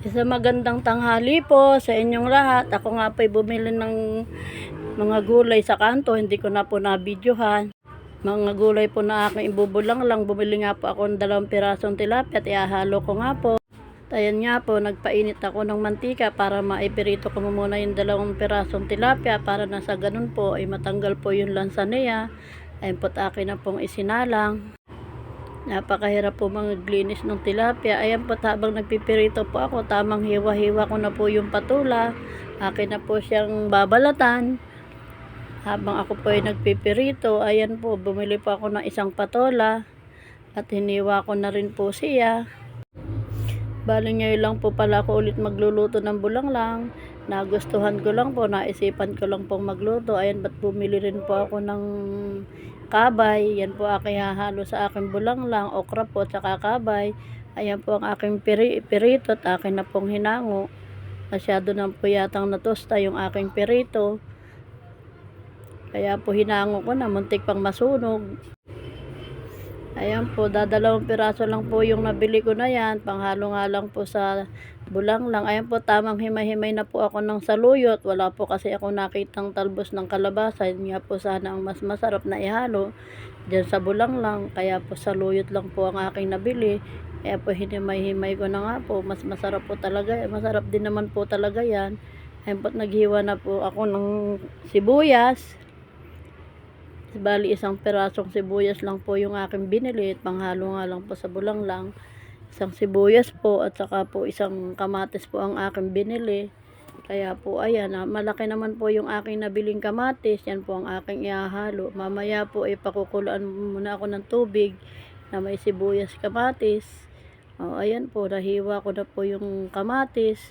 Isang magandang tanghali po sa inyong lahat. Ako nga po'y bumili ng mga gulay sa kanto. Hindi ko na po nabidyohan. Mga gulay po na aking ibubulang lang. Bumili nga po ako ng 2 pirasong tilapia at ihahalo ko nga po. Ayan nga po, nagpainit ako ng mantika para maipirito ko muna yung 2 pirasong tilapia para na sa ganun po ay matanggal po yung lansa niya. Ayan po, akin na pong isinalang. Napakahirap po maglinis ng tilapia. Ayan po, habang nagpipirito po ako, tamang hiwa-hiwa ko na po yung patula. Akin na po siyang babalatan. Habang ako po ay nagpipirito, ayan po, bumili po ako ng 1 patola. At hiniwa ko na rin po siya. Bali ngayon lang po pala ako ulit magluluto ng bulanglang. Nagustuhan ko lang po, naisipan ko lang pong magluto. Ayan, ba't bumili rin po ako ng kabay. Yan po aking hahalo sa aking bulanglang, okra po, tsaka kabay. Ayan po ang aking pirito at akin na pong hinango. Masyado na po yatang natusta yung aking pirito. Kaya po hinango ko na, muntik pang masunog. Ayan po, 2 piraso lang po yung nabili ko na yan. Panghalo nga lang po sa bulanglang. Ayan po, tamang himay-himay na po ako ng saluyot. Wala po kasi ako nakitang talbos ng kalabasa. Yun nga po sana ang mas masarap na ihalo dyan sa bulanglang. Kaya po saluyot lang po ang aking nabili. Kaya po hinimay-himay ko na nga po. Mas masarap po talaga. Masarap din naman po talaga yan. Ayan po, naghiwa na po ako ng sibuyas. Bali 1 pirasong sibuyas lang po yung aking binili at panghalo nga lang po sa bulanglang. 1 sibuyas po at saka po 1 kamatis po ang aking binili. Kaya po ayan, malaki naman po yung aking nabiling kamatis. Yan po ang aking ihahalo. Mamaya po ipakukuluan muna ako ng tubig na may sibuyas kamatis. O, ayan po, nahiwa ko na po yung kamatis.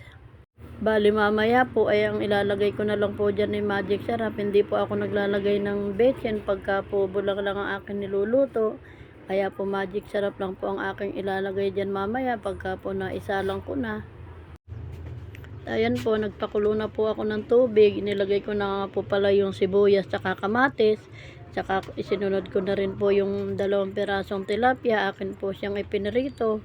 Bali mamaya po ay ang ilalagay ko na lang po dyan ay magic sarap. Hindi po ako naglalagay ng betchin pagka po bulang lang ang aking niluluto. Kaya po magic sarap lang po ang aking ilalagay dyan mamaya pagka po naisalang ko na. Ayan po, nagpakulo na po ako ng tubig. Inilagay ko na po pala yung sibuyas tsaka kamatis. Tsaka isinunod ko na rin po yung 2 pirasong tilapia. Akin po siyang ipinirito.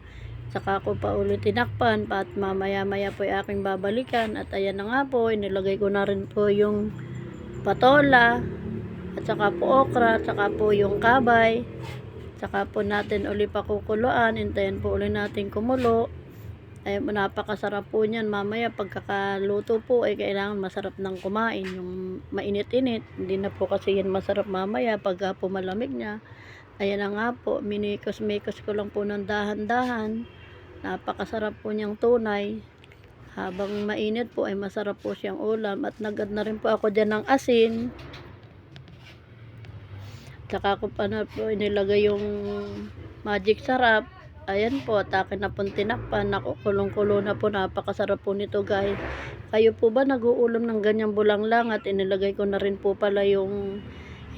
Saka ko pa ulit tinakpan at mamaya-maya po ay aking babalikan. At ayan na nga po, inilagay ko na rin po yung patola at saka po okra, at saka po yung kabay. Saka po natin ulit pakukuluan. Hintayin po ulit natin kumulo. Ay napakasarap po niyan. Mamaya pagkakaluto po ay kailangan masarap ng kumain. Yung mainit-init, hindi na po kasi yan masarap mamaya pagka po malamig niya. Ayan na nga po, minikos-mikos ko lang po ng dahan-dahan. Napakasarap po niyang tunay. Habang mainit po ay masarap po siyang ulam. At nagad na rin po ako dyan ng asin. Tsaka ko pa na po inilagay yung magic sarap. Ayan po, akin na pong tinakpan. Nakukulong-kulo na po. Napakasarap po nito guys. Kayo po ba nag-uulam ng ganyang bulanglang? At inilagay ko na rin po pala yung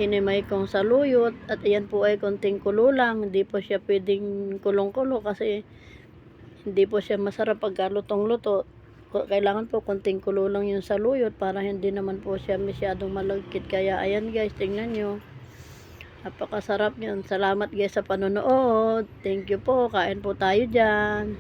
hinimay kong saluyot. At ayan po ay konting kulo lang. Hindi po siya pwedeng kulong-kulo kasi hindi po siya masarap pagka lutong-luto. Kailangan po konting kulo lang yung saluyot para hindi naman po siya masyadong malagkit. Kaya ayan guys, tingnan nyo. Napakasarap yun. Salamat guys sa panonood. Thank you po. Kain po tayo dyan.